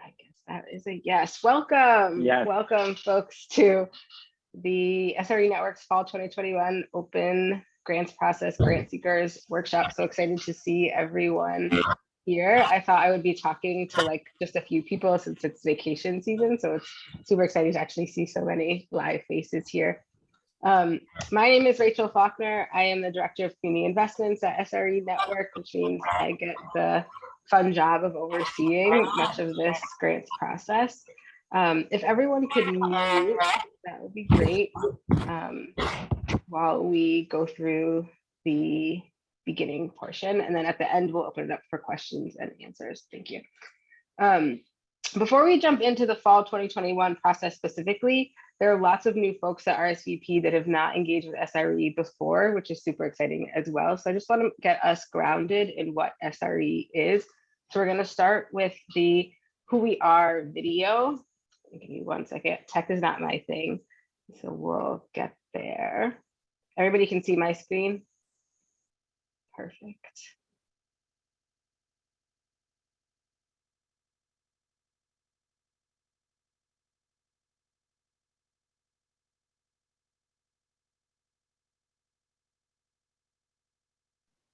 I guess that is a yes. Welcome. Yes. Welcome, folks, to the SRE Network's Fall 2021 Open Grants Process Grantseekers Workshop. So excited to see everyone here. I thought I would be talking to like just a few people since it's vacation season. So it's super exciting to actually see so many live faces here. My name is Rachel Faulkner. I am the Director of Community Investments at SRE Network, which means I get the fun job of overseeing much of this grants process. If everyone could mute, that would be great while we go through the beginning portion. And then at the end, we'll open it up for questions and answers. Thank you. Before we jump into the fall 2021 process specifically, there are lots of new folks at RSVP that have not engaged with SRE before, which is super exciting as well. So I just want to get us grounded in what SRE is. So we're going to start with the who we are video. Give me 1 second. Tech is not my thing. So we'll get there. Everybody can see my screen? Perfect.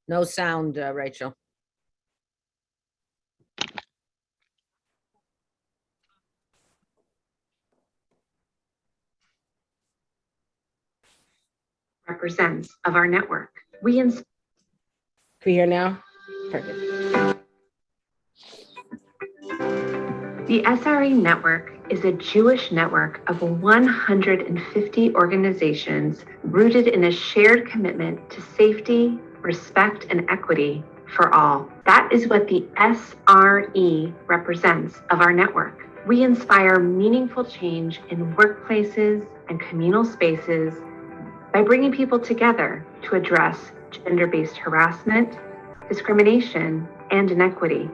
No sound, Rachel. Represents of our network. Can we hear now? Perfect. The SRE Network is a Jewish network of 150 organizations rooted in a shared commitment to safety, respect, and equity for all. That is what the SRE represents of our network. We inspire meaningful change in workplaces and communal spaces by bringing people together to address gender-based harassment, discrimination, and inequity.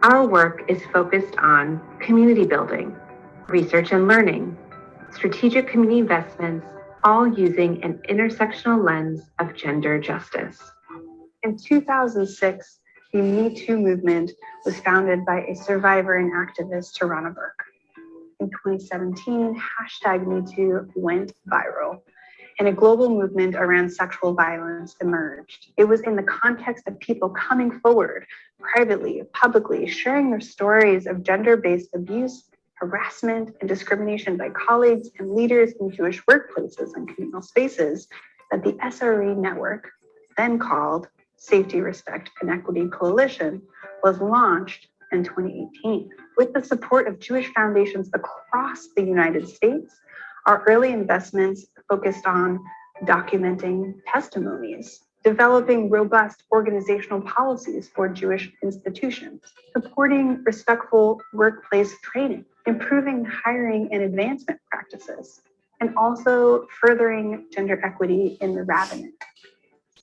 Our work is focused on community building, research and learning, strategic community investments, all using an intersectional lens of gender justice. In 2006, the Me Too movement was founded by a survivor and activist, Tarana Burke. In 2017, #MeToo went viral, and a global movement around sexual violence emerged. It was in the context of people coming forward privately, publicly, sharing their stories of gender-based abuse, harassment, and discrimination by colleagues and leaders in Jewish workplaces and communal spaces that the SRE Network, then called Safety, Respect, and Equity Coalition, was launched in 2018. With the support of Jewish foundations across the United States, our early investments focused on documenting testimonies, developing robust organizational policies for Jewish institutions, supporting respectful workplace training, improving hiring and advancement practices, and also furthering gender equity in the rabbinate.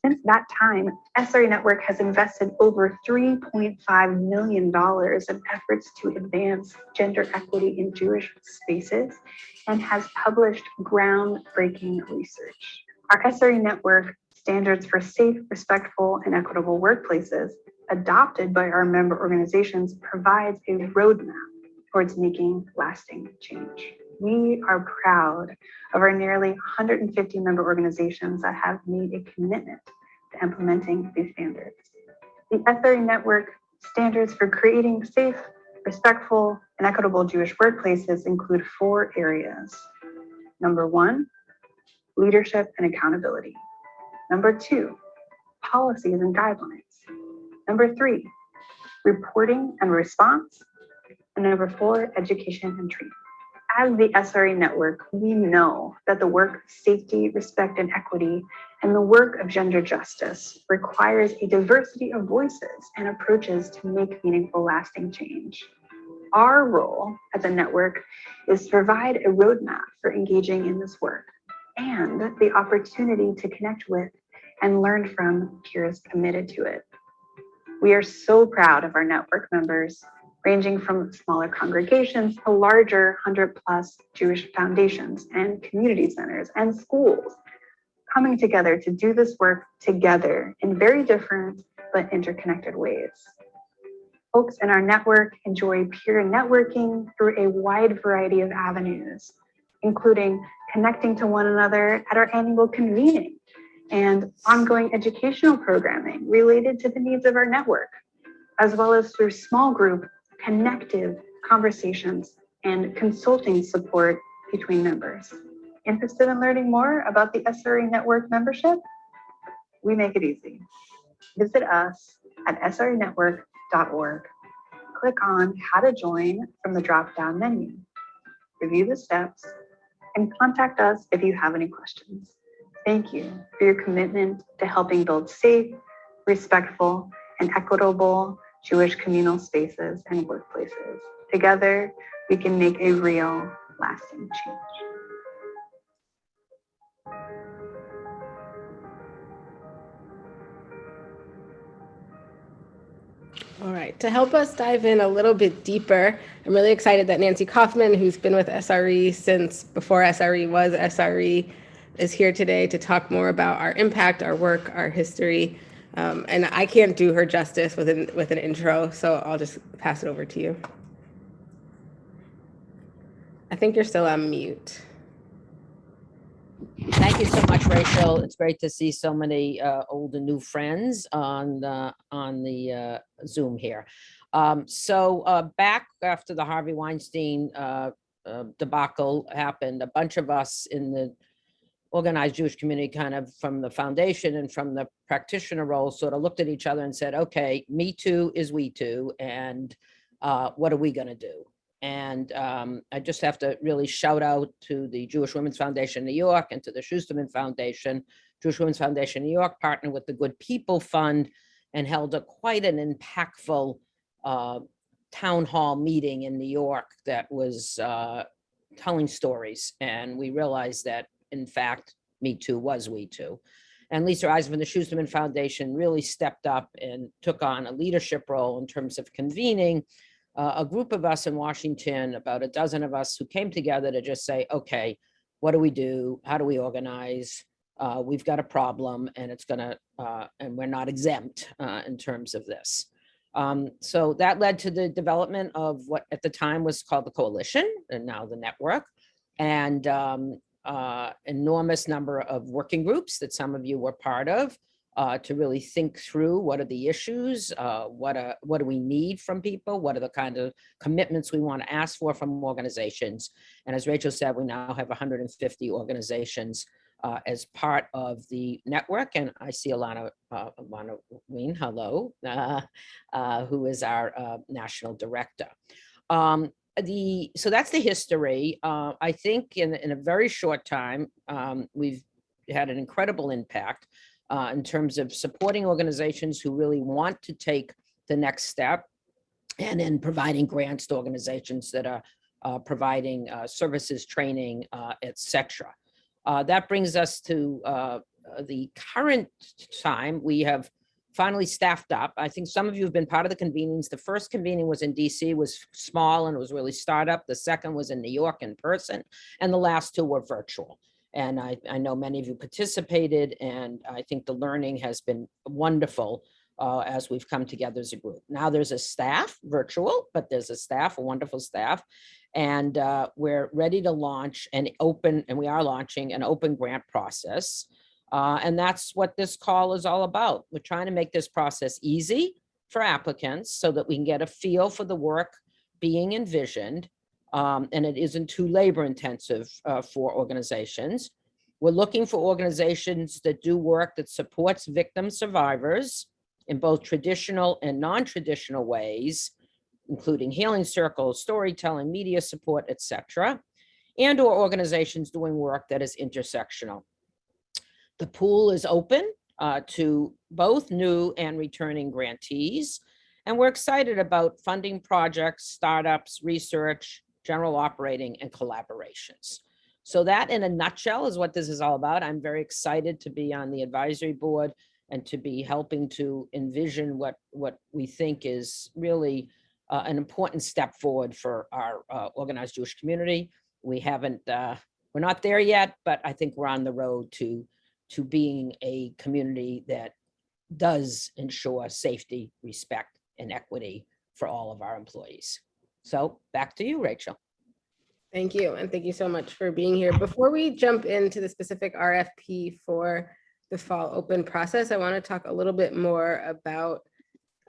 Since that time, SRE Network has invested over $3.5 million in efforts to advance gender equity in Jewish spaces and has published groundbreaking research. Our SRE Network standards for safe, respectful, and equitable workplaces, adopted by our member organizations, provides a roadmap towards making lasting change. We are proud of our nearly 150 member organizations that have made a commitment to implementing these standards. The SRE Network standards for creating safe, respectful, and equitable Jewish workplaces include 4 areas. Number 1, leadership and accountability. Number 2, policies and guidelines. Number 3, reporting and response. And number 4, education and training. As the SRE Network, we know that the work of safety, respect, and equity and the work of gender justice requires a diversity of voices and approaches to make meaningful, lasting change. Our role as a network is to provide a roadmap for engaging in this work and the opportunity to connect with and learn from peers committed to it. We are so proud of our network members, ranging from smaller congregations to larger 100+ Jewish foundations and community centers and schools, coming together to do this work together in very different but interconnected ways. Folks in our network enjoy peer networking through a wide variety of avenues, including connecting to one another at our annual convening and ongoing educational programming related to the needs of our network, as well as through small group, connective conversations and consulting support between members. Interested in learning more about the SRE Network membership? We make it easy. Visit us at srenetwork.org. Click on How to Join from the drop-down menu. Review the steps and contact us if you have any questions. Thank you for your commitment to helping build safe, respectful, and equitable Jewish communal spaces and workplaces. Together, we can make a real, lasting change. All right, to help us dive in a little bit deeper, I'm really excited that Nancy Kaufman, who's been with SRE since before SRE was SRE, is here today to talk more about our impact, our work, our history. And I can't do her justice with an intro, so I'll just pass it over to you. I think you're still on mute. Thank you so much, Rachel. It's great to see so many old and new friends on the Zoom here. So back after the Harvey Weinstein debacle happened, a bunch of us in the organized Jewish community, kind of from the foundation and from the practitioner role, sort of looked at each other and said, okay, Me Too is we too, and what are we going to do? And I just have to really shout out to the Jewish Women's Foundation New York and to the Schusterman Foundation. Jewish Women's Foundation New York partnered with the Good People Fund and held quite an impactful town hall meeting in New York that was telling stories. And we realized that, in fact, Me Too was we too. And Lisa Eisen from the Schusterman Foundation really stepped up and took on a leadership role in terms of convening a group of us in Washington, about a dozen of us, who came together to just say, okay, what do we do? How do we organize? We've got a problem, and it's gonna, and we're not exempt in terms of this. So that led to the development of what at the time was called the Coalition, and now the Network, and enormous number of working groups that some of you were part of, to really think through what are the issues, what do we need from people, what are the kind of commitments we want to ask for from organizations. And as Rachel said, we now have 150 organizations as part of the network. And I see Alana Ween, hello, who is our national director. So that's the history. I think in a very short time, we've had an incredible impact in terms of supporting organizations who really want to take the next step, and in providing grants to organizations that are providing services, training, etc. That brings us to the current time. We have finally staffed up. I think some of you have been part of the convenings. The first convening was in DC, was small and it was really startup. The second was in New York in person, and the last two were virtual. And I know many of you participated, and I think the learning has been wonderful as we've come together as a group. Now there's a staff, virtual, but there's a staff, a wonderful staff, and we're ready to launch an open, and we are launching an open grant process. And that's what this call is all about. We're trying to make this process easy for applicants so that we can get a feel for the work being envisioned. And it isn't too labor intensive for organizations. We're looking for organizations that do work that supports victim survivors in both traditional and non-traditional ways, including healing circles, storytelling, media support, etc., and or organizations doing work that is intersectional. The pool is open to both new and returning grantees, and we're excited about funding projects, startups, research, general operating, and collaborations. So that in a nutshell is what this is all about. I'm very excited to be on the advisory board and to be helping to envision what we think is really an important step forward for our organized Jewish community. We haven't, we're not there yet, but I think we're on the road to being a community that does ensure safety, respect, and equity for all of our employees. So back to you, Rachel. Thank you. And thank you so much for being here. Before we jump into the specific RFP for the fall open process, I want to talk a little bit more about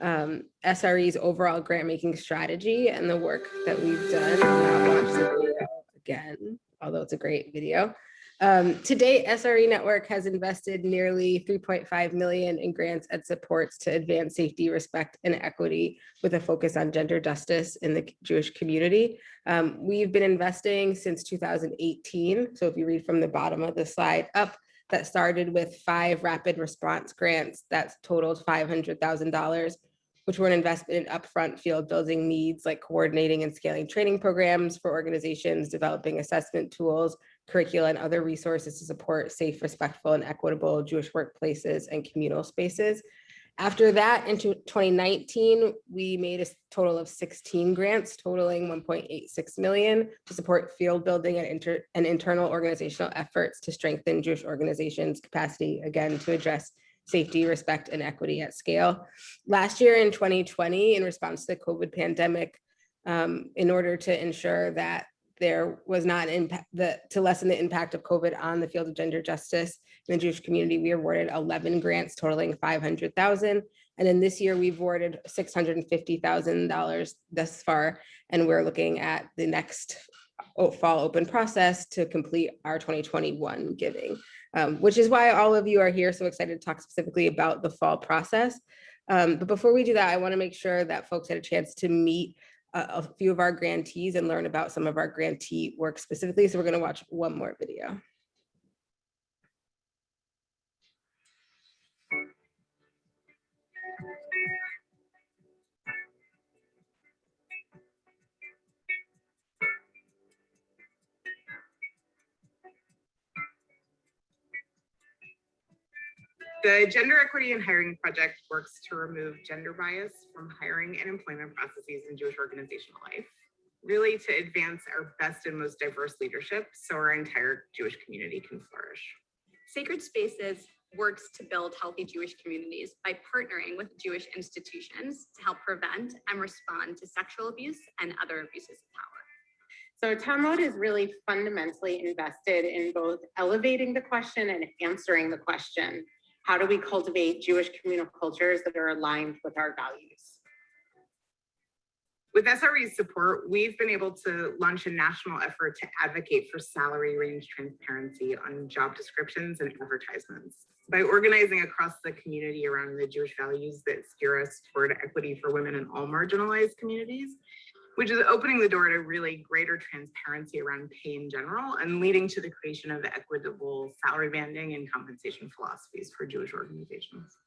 SRE's overall grant making strategy and the work that we've done. I'll watch the video again, although it's a great video. To date, SRE Network has invested nearly $3.5 million in grants and supports to advance safety, respect, and equity with a focus on gender justice in the Jewish community. We've been investing since 2018. So if you read from the bottom of the slide up, that started with 5 rapid response grants that totaled $500,000, which were an investment in upfront field building needs like coordinating and scaling training programs for organizations, developing assessment tools, curricula, and other resources to support safe, respectful, and equitable Jewish workplaces and communal spaces. After that, into 2019, we made a total of 16 grants, totaling $1.86 million to support field building and internal organizational efforts to strengthen Jewish organizations' capacity, again, to address safety, respect, and equity at scale. Last year in 2020, in response to the COVID pandemic, in order to ensure that there was not an impact, to lessen the impact of COVID on the field of gender justice in the Jewish community, we awarded 11 grants totaling $500,000. And then this year we've awarded $650,000 thus far. And we're looking at the next fall open process to complete our 2021 giving, which is why all of you are here so excited to talk specifically about the fall process. But before we do that, I want to make sure that folks had a chance to meet a few of our grantees and learn about some of our grantee work specifically. So we're going to watch one more video. The Gender Equity and Hiring Project works to remove gender bias from hiring and employment processes in Jewish organizational life, really to advance our best and most diverse leadership so our entire Jewish community can flourish. Sacred Spaces works to build healthy Jewish communities by partnering with Jewish institutions to help prevent and respond to sexual abuse and other abuses of power. So Talmud is really fundamentally invested in both elevating the question and answering the question. How do we cultivate Jewish communal cultures that are aligned with our values? With SRE's support, we've been able to launch a national effort to advocate for salary range transparency on job descriptions and advertisements. By organizing across the community around the Jewish values that steer us toward equity for women in all marginalized communities, which is opening the door to really greater transparency around pay in general and leading to the creation of equitable salary banding and compensation philosophies for Jewish organizations.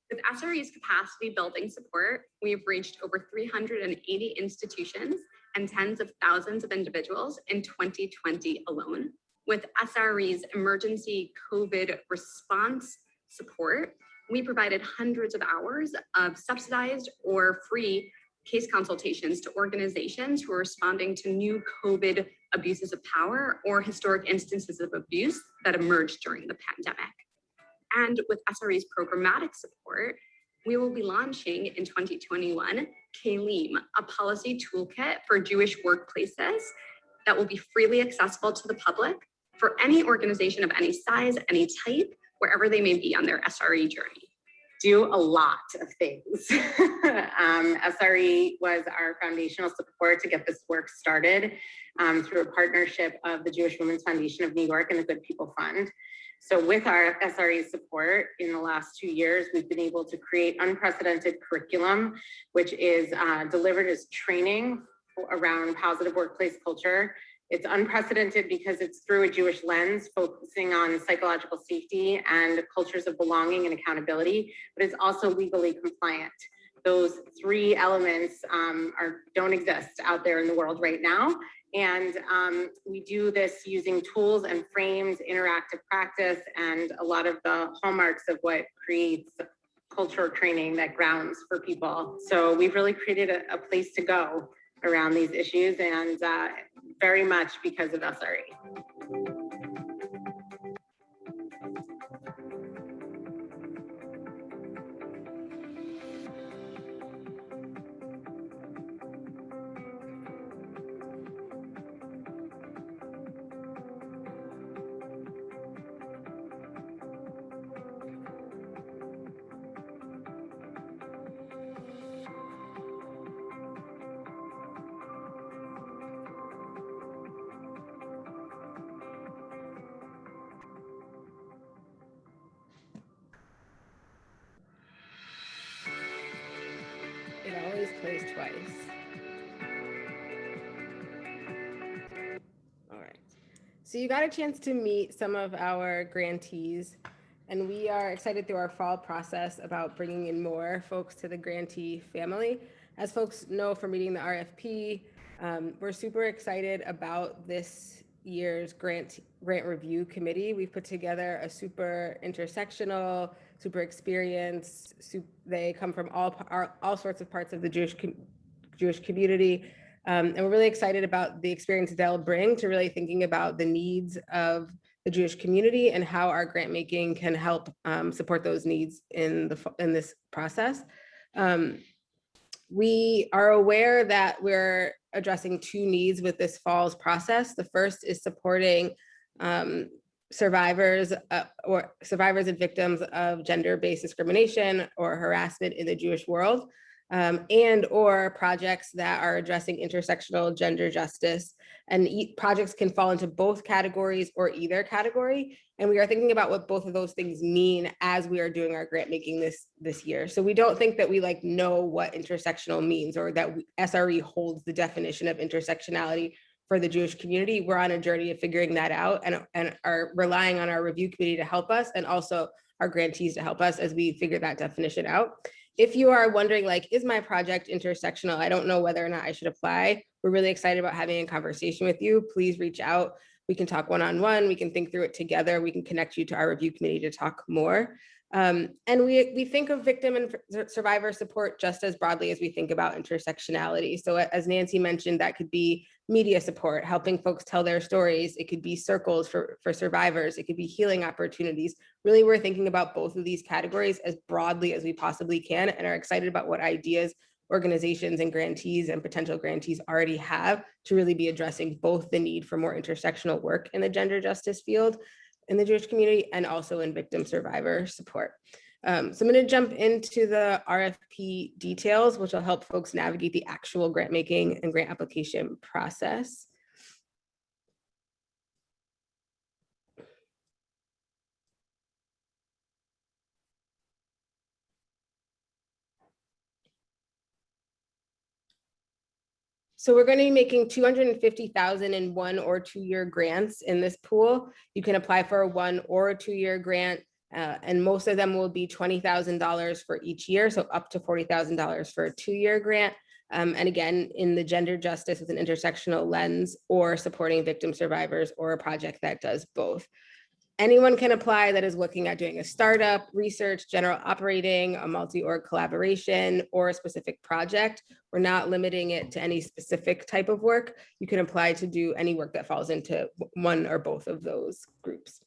With SRE's capacity building support, we've reached over 380 institutions and tens of thousands of individuals in 2020 alone. With SRE's emergency COVID response support, we provided hundreds of hours of subsidized or free case consultations to organizations who are responding to new COVID abuses of power or historic instances of abuse that emerged during the pandemic. And with SRE's programmatic support, we will be launching in 2021 Kalim, a policy toolkit for Jewish workplaces that will be freely accessible to the public for any organization of any size, any type, wherever they may be on their SRE journey. Do a lot of things. SRE was our foundational support to get this work started through a partnership of the Jewish Women's Foundation of New York and the Good People Fund. So with our SRE support in the last 2 years, we've been able to create unprecedented curriculum, which is delivered as training around positive workplace culture. It's unprecedented because it's through a Jewish lens, focusing on psychological safety and cultures of belonging and accountability, but it's also legally compliant. Those 3 elements don't exist out there in the world right now. And we do this using tools and frames, interactive practice, and a lot of the hallmarks of what creates cultural training that grounds for people. So we've really created a place to go around these issues, and very much because of SRE. always close twice. All right. So you got a chance to meet some of our grantees, and we are excited through our fall process about bringing in more folks to the grantee family. As folks know from reading the RFP, we're super excited about this year's grant review committee. We've put together a super intersectional, super experienced, they come from all sorts of parts of the Jewish community. And we're really excited about the experience they'll bring to really thinking about the needs of the Jewish community and how our grant making can help support those needs in this process. We are aware that we're addressing two needs with this fall's process. The first is supporting survivors and victims of gender-based discrimination or harassment in the Jewish world, and or projects that are addressing intersectional gender justice. And projects can fall into both categories or either category. And we are thinking about what both of those things mean as we are doing our grant making this year. So we don't think that we know what intersectional means, or that SRE holds the definition of intersectionality for the Jewish community. We're on a journey of figuring that out, and are relying on our review committee to help us, and also our grantees to help us as we figure that definition out. If you are wondering, is my project intersectional? I don't know whether or not I should apply. We're really excited about having a conversation with you. Please reach out. We can talk one-on-one. We can think through it together. We can connect you to our review committee to talk more. And we think of victim and survivor support just as broadly as we think about intersectionality. So as Nancy mentioned, that could be media support, helping folks tell their stories. It could be circles for survivors. It could be healing opportunities. Really, we're thinking about both of these categories as broadly as we possibly can, and are excited about what ideas organizations and grantees and potential grantees already have to really be addressing both the need for more intersectional work in the gender justice field in the Jewish community, and also in victim survivor support. So I'm going to jump into the RFP details, which will help folks navigate the actual grant making and grant application process. So we're going to be making $250,000 in 1 or 2 year grants in this pool. You can apply for a 1 or a 2 year grant, and most of them will be $20,000 for each year, so up to $40,000 for a 2 year grant. And again, in the gender justice with an intersectional lens, or supporting victim survivors, or a project that does both. Anyone can apply that is looking at doing a startup, research, general operating, a multi-org collaboration, or a specific project. We're not limiting it to any specific type of work. You can apply to do any work that falls into one or both of those groups.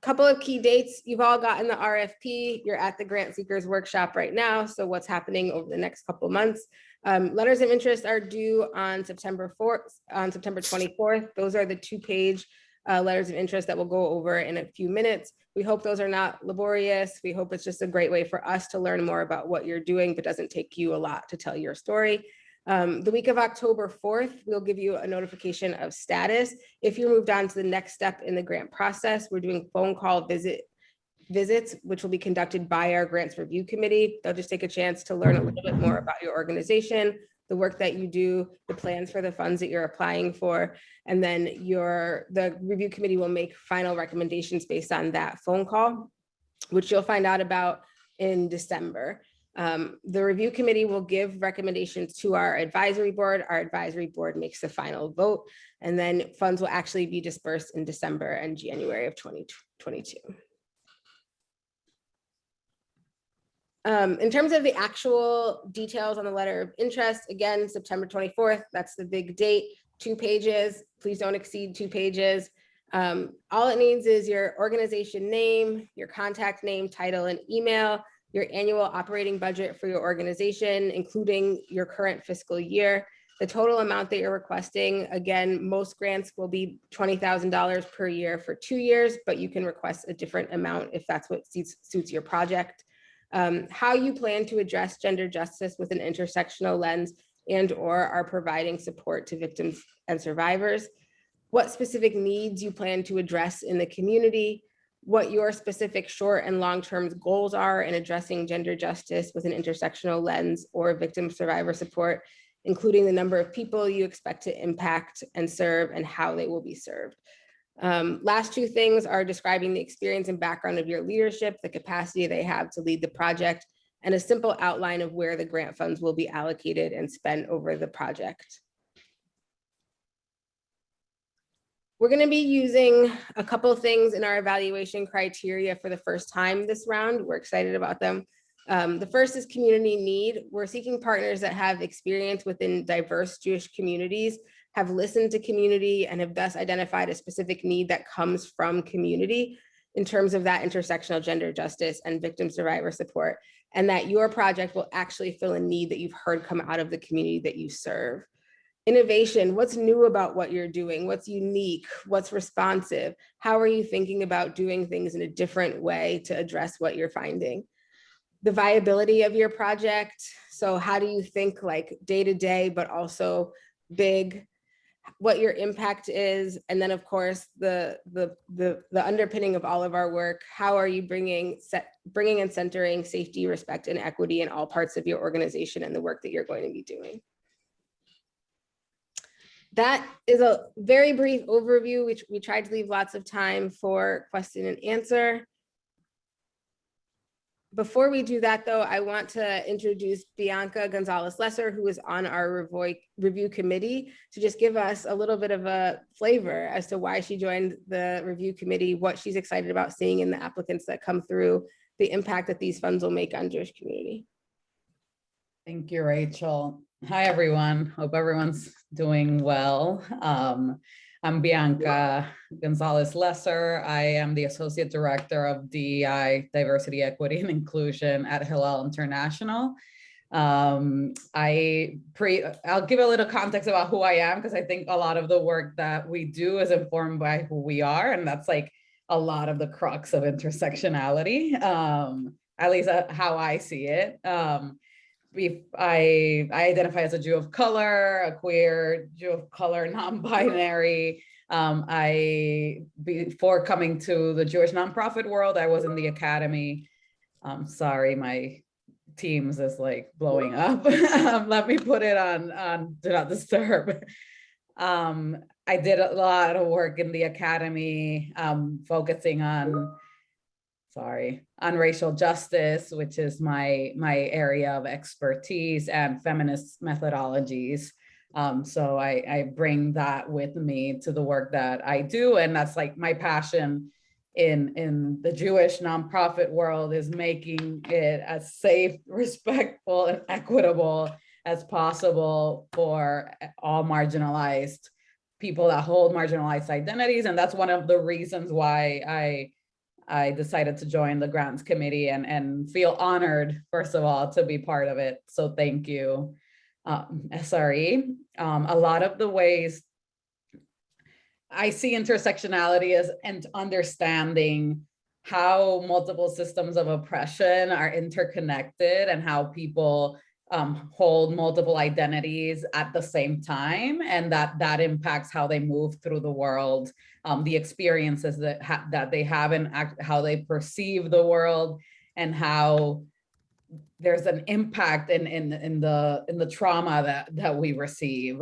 Couple of key dates. You've all gotten the RFP. You're at the Grantseekers workshop right now. So what's happening over the next couple of months? Letters of interest are due on September 24th. Those are the 2-page letters of interest that we'll go over in a few minutes. We hope those are not laborious. We hope it's just a great way for us to learn more about what you're doing, but doesn't take you a lot to tell your story. The week of October 4th, we'll give you a notification of status. If you moved on to the next step in the grant process, we're doing phone call visits, which will be conducted by our grants review committee. They'll just take a chance to learn a little bit more about your organization, the work that you do, the plans for the funds that you're applying for, and then the review committee will make final recommendations based on that phone call, which you'll find out about in December. The review committee will give recommendations to our advisory board. Our advisory board makes the final vote, and then funds will actually be dispersed in December and January of 2022. In terms of the actual details on the letter of interest, again, September 24th, that's the big date, 2 pages. Please don't exceed 2 pages. All it needs is your organization name, your contact name, title, and email, your annual operating budget for your organization, including your current fiscal year, the total amount that you're requesting. Again, most grants will be $20,000 per year for 2 years, but you can request a different amount if that's what suits your project. How you plan to address gender justice with an intersectional lens and or are providing support to victims and survivors, what specific needs you plan to address in the community, what your specific short and long-term goals are in addressing gender justice with an intersectional lens or victim survivor support, including the number of people you expect to impact and serve and how they will be served. Last two things are describing the experience and background of your leadership, the capacity they have to lead the project, and a simple outline of where the grant funds will be allocated and spent over the project. We're going to be using a couple of things in our evaluation criteria for the first time this round. We're excited about them. The first is community need. We're seeking partners that have experience within diverse Jewish communities, have listened to community, and have thus identified a specific need that comes from community in terms of that intersectional gender justice and victim survivor support, and that your project will actually fill a need that you've heard come out of the community that you serve. Innovation, what's new about what you're doing? What's unique? What's responsive? How are you thinking about doing things in a different way to address what you're finding? The viability of your project. So how do you think like day to day, but also big, what your impact is? And then of course, the underpinning of all of our work, how are you bringing and centering safety, respect, and equity in all parts of your organization and the work that you're going to be doing? That is a very brief overview, which we tried to leave lots of time for question and answer. Before we do that though, I want to introduce Bianca Gonzalez-Lesser, who is on our review committee, to just give us a little bit of a flavor as to why she joined the review committee, what she's excited about seeing in the applicants that come through, the impact that these funds will make on Jewish community. Thank you, Rachel. Hi, everyone. Hope everyone's doing well. I'm Bianca Gonzalez-Lesser. I am the Associate Director of DEI, Diversity, Equity, and Inclusion at Hillel International. I'll give a little context about who I am, because I think a lot of the work that we do is informed by who we are, and that's like a lot of the crux of intersectionality, at least how I see it. I identify as a Jew of color, a queer Jew of color, non-binary. Before coming to the Jewish nonprofit world, I was in the academy. Sorry, my Teams is like blowing up. Let me put it on Do Not Disturb. I did a lot of work in the academy, focusing on racial justice, which is my area of expertise, and feminist methodologies. So I bring that with me to the work that I do. And that's like my passion in the Jewish nonprofit world, is making it as safe, respectful, and equitable as possible for all marginalized people that hold marginalized identities. And that's one of the reasons why I decided to join the grants committee and feel honored, first of all, to be part of it. So thank you, SRE. A lot of the ways I see intersectionality as and understanding how multiple systems of oppression are interconnected, and how people hold multiple identities at the same time, and that impacts how they move through the world, the experiences that they have, and how they perceive the world, and how there's an impact in the trauma that we receive.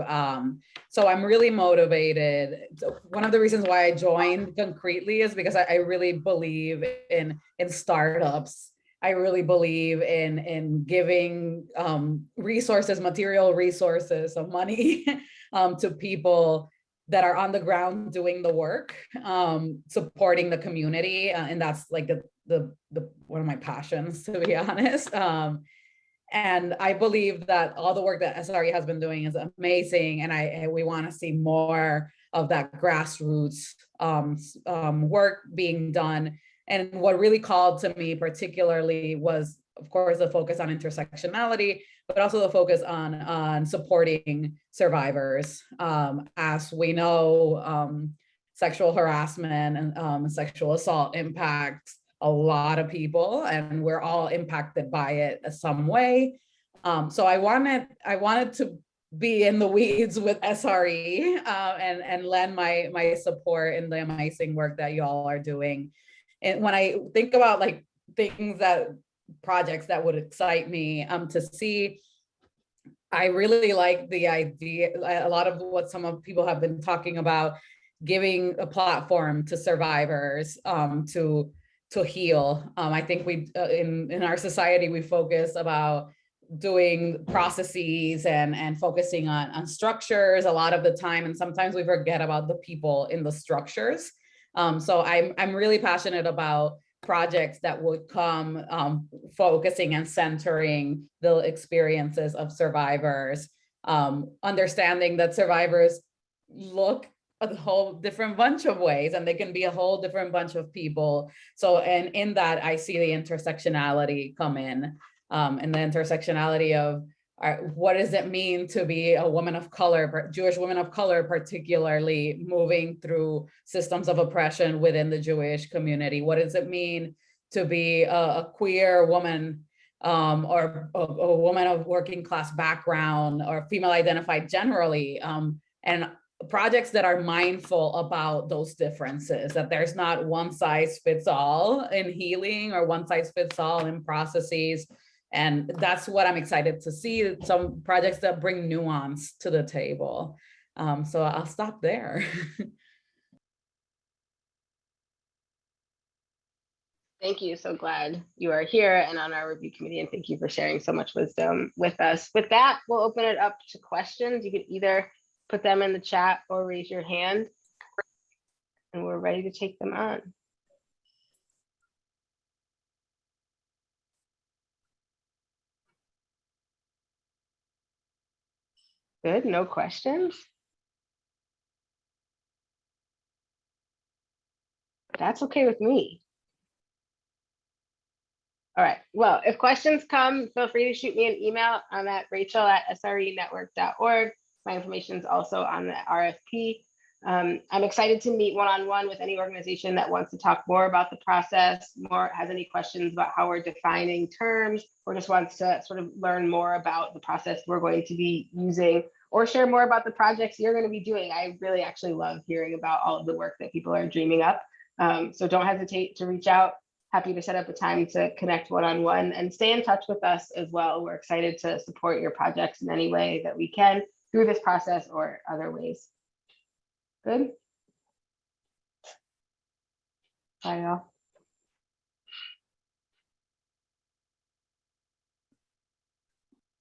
So I'm really motivated. One of the reasons why I joined concretely is because I really believe in startups. I really believe in giving resources, material resources, so money to people that are on the ground doing the work, supporting the community, and that's like the one of my passions, to be honest. And I believe that all the work that SRE has been doing is amazing, and we want to see more of that grassroots work being done. And what really called to me particularly was, of course, the focus on intersectionality, but also the focus on supporting survivors. As we know, sexual harassment and sexual assault impacts a lot of people, and we're all impacted by it in some way. So I wanted to be in the weeds with SRE and lend my support in the amazing work that you all are doing. and when I think about like projects that would excite me to see, I really like the idea, a lot of what some of people have been talking about, giving a platform to survivors to heal. I think we in our society, we focus about doing processes and focusing on structures a lot of the time, and sometimes we forget about the people in the structures. So I'm really passionate about projects that would come focusing and centering the experiences of survivors, understanding that survivors look a whole different bunch of ways, and they can be a whole different bunch of people. So, and in that, I see the intersectionality come in, and the intersectionality of what does it mean to be a woman of color, Jewish woman of color, particularly moving through systems of oppression within the Jewish community? What does it mean to be a queer woman, or a woman of working class background, or female identified generally? And projects that are mindful about those differences, that there's not one size fits all in healing or one size fits all in processes. And that's what I'm excited to see, some projects that bring nuance to the table. So I'll stop there. Thank you. So glad you are here and on our review committee, and thank you for sharing so much wisdom with us. With that, we'll open it up to questions. You can either put them in the chat or raise your hand, and we're ready to take them on. Good, no questions? That's okay with me. All right, well, if questions come, feel free to shoot me an email. I'm at rachel@srenetwork.org. My information is also on the RFP. I'm excited to meet one-on-one with any organization that wants to talk more about the process, has any questions about how we're defining terms, or just wants to sort of learn more about the process we're going to be using, or share more about the projects you're going to be doing. I really actually love hearing about all of the work that people are dreaming up. So don't hesitate to reach out. Happy to set up a time to connect one-on-one, and stay in touch with us as well. We're excited to support your projects in any way that we can through this process or other ways. Good. Bye, y'all.